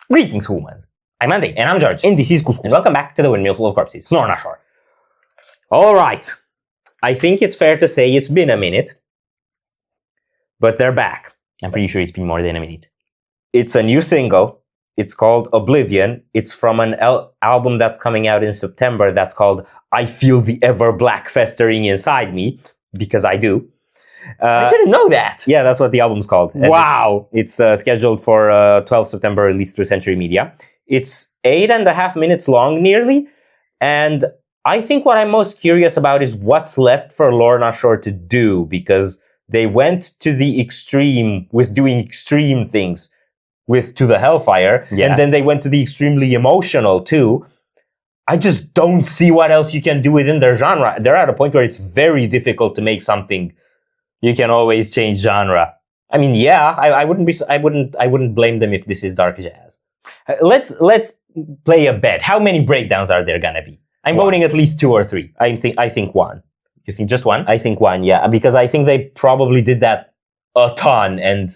Greetings, humans. I'm Andy. And I'm George. And this is Couscous. And welcome back to the Windmill full of corpses. Lorna Shore. Alright. I think it's fair to say it's been a minute. But they're back. I'm pretty sure it's been more than a minute. It's a new single. It's called Oblivion. It's from an album that's coming out in September that's called I Feel the Everblack Festering Inside Me. Because I do. I didn't know that. Yeah, that's what the album's called. And wow. It's scheduled for 12 September, released through Century Media. It's 8.5 minutes long, nearly. And I think what I'm most curious about is what's left for Lorna Shore to do, because they went to the extreme with doing extreme things to the Hellfire, and then they went to the extremely emotional too. I just don't see what else you can do within their genre. They're at a point where it's very difficult to make something. You can always change genre. I mean, yeah, I wouldn't blame them if this is dark jazz. Let's play a bet. How many breakdowns are there gonna be? I'm voting at least 2 or 3. I think 1. You think just 1? I think 1, yeah, because I think they probably did that a ton, and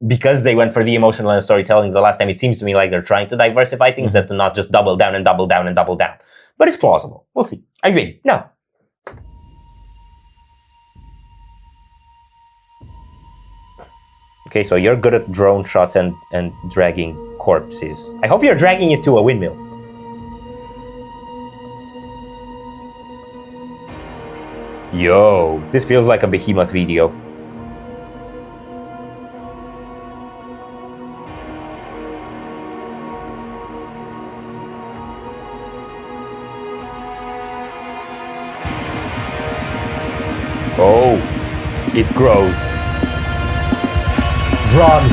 because they went for the emotional and storytelling the last time, it seems to me like they're trying to diversify things and to not just double down and double down and double down. But it's plausible. We'll see. Are you ready? No. Okay, so you're good at drone shots and dragging corpses. I hope you're dragging it to a windmill. Yo, this feels like a Behemoth video. Oh, it grows. Drums.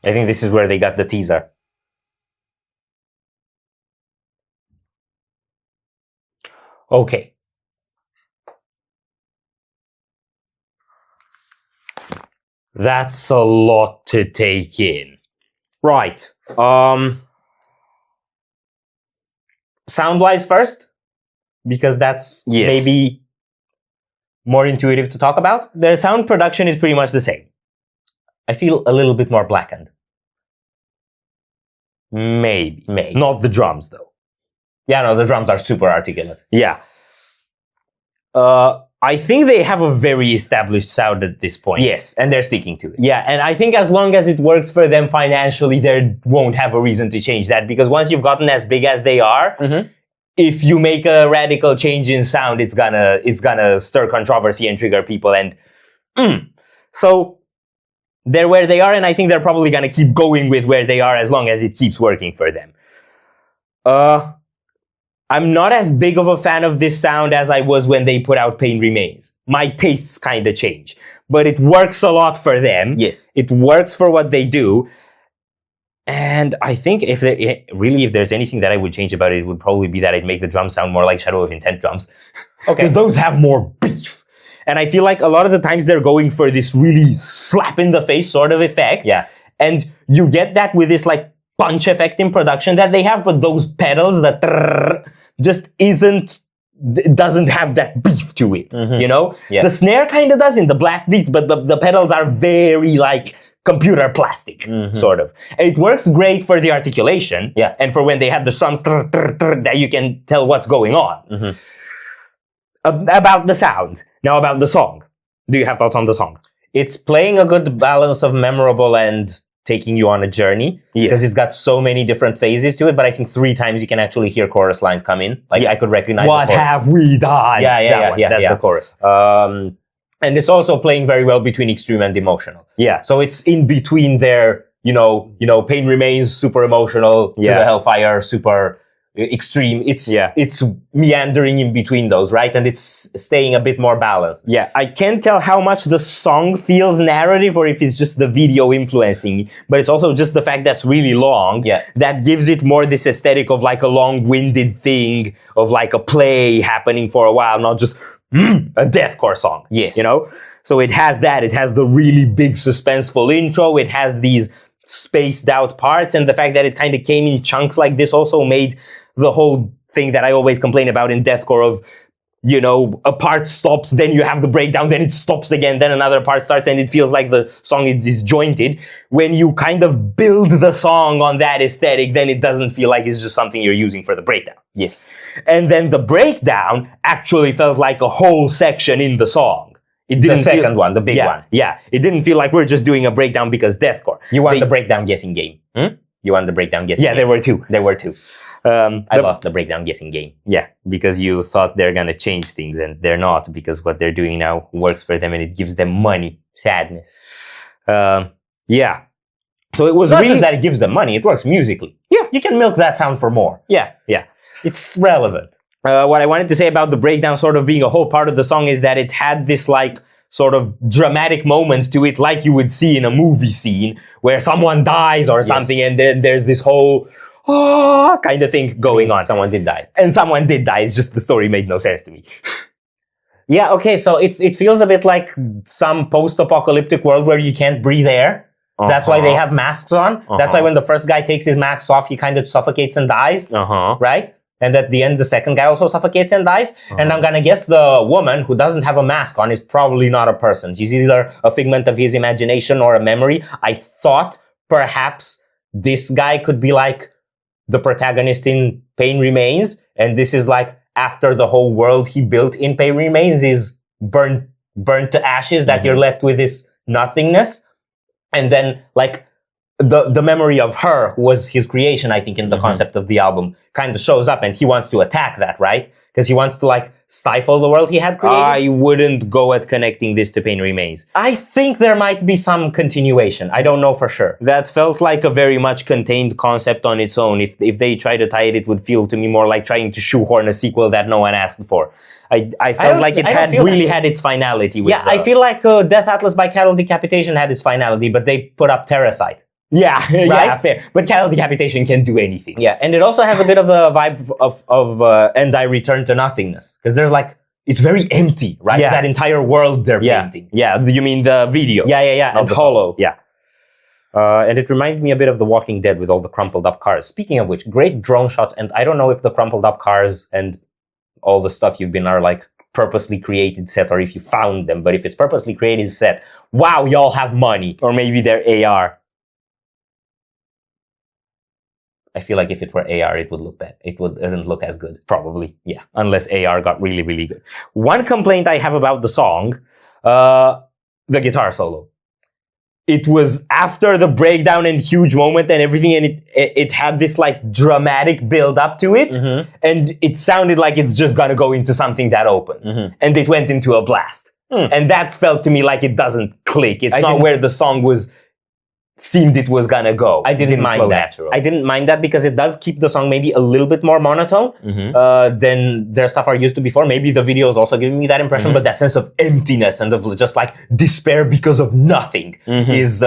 I think this is where they got the teaser. Okay. That's a lot to take in. Right. Sound-wise first, because that's maybe more intuitive to talk about. Their sound production is pretty much the same. I feel a little bit more blackened. Maybe. Not the drums, though. Yeah, no, the drums are super articulate. Yeah. I think they have a very established sound at this point. Yes, and they're sticking to it. Yeah, and I think as long as it works for them financially, they won't have a reason to change that. Because once you've gotten as big as they are, if you make a radical change in sound, it's gonna stir controversy and trigger people. And so they're where they are, and I think they're probably gonna keep going with where they are as long as it keeps working for them. I'm not as big of a fan of this sound as I was when they put out Pain Remains. My tastes kind of change. But it works a lot for them. Yes. It works for what they do. And I think if there's anything that I would change about it would probably be that I'd make the drums sound more like Shadow of Intent drums. Okay. Because those have more beef. And I feel like a lot of the times they're going for this really slap-in-the-face sort of effect. Yeah. And you get that with this like punch effect in production that they have, but those pedals, that just doesn't have that beef to it, you know? Yeah. The snare kind of does in the blast beats, but the pedals are very like computer plastic, sort of. And it works great for the articulation, and for when they have the strums that you can tell what's going on. About the sound. Now about the song. Do you have thoughts on the song? It's playing a good balance of memorable and taking you on a journey. Because it's got so many different phases to it, but I think 3 times you can actually hear chorus lines come in. Like I could recognize What the chorus. have we done? That's the chorus. And it's also playing very well between extreme and emotional. Yeah. So it's in between there, Pain Remains, super emotional, To the Hellfire, super extreme. It's meandering in between those, right? And it's staying a bit more balanced. Yeah, I can't tell how much the song feels narrative or if it's just the video influencing, but it's also just the fact that's really long. Yeah. That gives it more this aesthetic of like a long-winded thing, of like a play happening for a while, not just a deathcore song. Yes. So it has that. It has the really big suspenseful intro. It has these spaced out parts, and the fact that it kind of came in chunks like this also made the whole thing that I always complain about in deathcore of, a part stops, then you have the breakdown, then it stops again, then another part starts, and it feels like the song is disjointed. When you kind of build the song on that aesthetic, then it doesn't feel like it's just something you're using for the breakdown. Yes. And then the breakdown actually felt like a whole section in the song. It didn't The second one, the big one. Yeah. It didn't feel like we're just doing a breakdown because deathcore. You won the breakdown guessing game. You won the breakdown guessing game. Yeah, there were 2. There were 2. I lost the breakdown guessing game. Yeah, because you thought they're gonna change things and they're not, because what they're doing now works for them and it gives them money. Sadness. Yeah. So it was Not really just that it gives them money, it works musically. Yeah. You can milk that sound for more. Yeah. It's relevant. What I wanted to say about the breakdown sort of being a whole part of the song is that it had this like sort of dramatic moments to it, like you would see in a movie scene where someone dies or something, and then there's this whole kind of thing going on. Someone did die. And someone did die. It's just the story made no sense to me. Yeah, okay, so it feels a bit like some post-apocalyptic world where you can't breathe air. That's why they have masks on. That's why when the first guy takes his mask off, he kind of suffocates and dies. Right? And at the end, the second guy also suffocates and dies. And I'm gonna guess the woman who doesn't have a mask on is probably not a person. She's either a figment of his imagination or a memory. I thought perhaps this guy could be like the protagonist in Pain Remains, and this is like after the whole world he built in Pain Remains is burnt to ashes, that you're left with this nothingness. And then like the memory of her, who was his creation, I think, in the concept of the album, kind of shows up, and he wants to attack that, right? Because he wants to like stifle the world he had created. I wouldn't go at connecting this to Pain Remains. I think there might be some continuation. I don't know for sure. That felt like a very much contained concept on its own. If they tried to tie it, it would feel to me more like trying to shoehorn a sequel that no one asked for. I felt like it had really had its finality. With I feel like Death Atlas by Cattle Decapitation had its finality, but they put up Terracite. Yeah, right? Yeah, fair. But Cattle Decapitation can do anything. Yeah, and it also has a bit of a vibe of And I Return to Nothingness. Because there's like, it's very empty, right? Yeah. That entire world they're painting. Yeah, you mean the video? Yeah. And hollow. Yeah. And it reminded me a bit of The Walking Dead with all the crumpled up cars. Speaking of which, great drone shots, and I don't know if the crumpled up cars and all the stuff you've been are like purposely created set or if you found them, but if it's purposely created set, wow, y'all have money. Or maybe they're AR. I feel like if it were AR, it would look bad. It wouldn't look as good. Probably. Yeah. Unless AR got really, really good. One complaint I have about the song, the guitar solo. It was after the breakdown and huge moment and everything, and it had this like dramatic build up to it, and it sounded like it's just gonna go into something that opens, and it went into a blast, and that felt to me like it doesn't click. It's not where the song seemed it was gonna go. I didn't mind that. Natural. I didn't mind that because it does keep the song maybe a little bit more monotone than their stuff are used to before. Maybe the video is also giving me that impression, but that sense of emptiness and of just like despair because of nothing is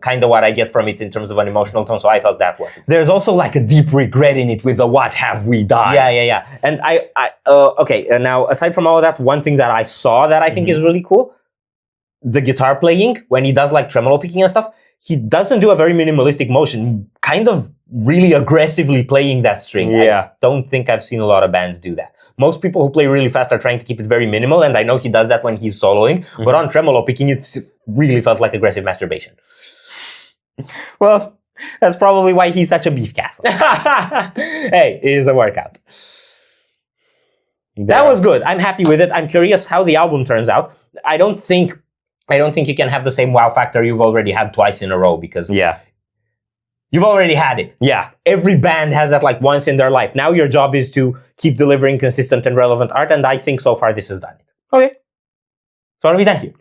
kind of what I get from it in terms of an emotional tone. So I felt that one. There's also like a deep regret in it with the "What have we done?" Yeah. And okay. Now aside from all of that, one thing that I saw that I think is really cool, the guitar playing when he does like tremolo picking and stuff. He doesn't do a very minimalistic motion, kind of really aggressively playing that string. Yeah. I don't think I've seen a lot of bands do that. Most people who play really fast are trying to keep it very minimal, and I know he does that when he's soloing, but on tremolo picking, it really felt like aggressive masturbation. Well, that's probably why he's such a beef castle. Hey, it is a workout. That was good. I'm happy with it. I'm curious how the album turns out. I don't think you can have the same wow factor you've already had twice in a row because you've already had it. Yeah. Every band has that like once in their life. Now your job is to keep delivering consistent and relevant art, and I think so far this has done it. Okay. So what are we done here?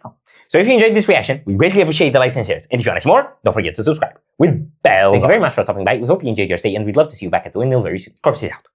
So if you enjoyed this reaction, we greatly appreciate the likes and shares. And if you want to see more, don't forget to subscribe with bells. Thank you very much for stopping by. We hope you enjoyed your stay, and we'd love to see you back at the Windmill very soon. Corpses out.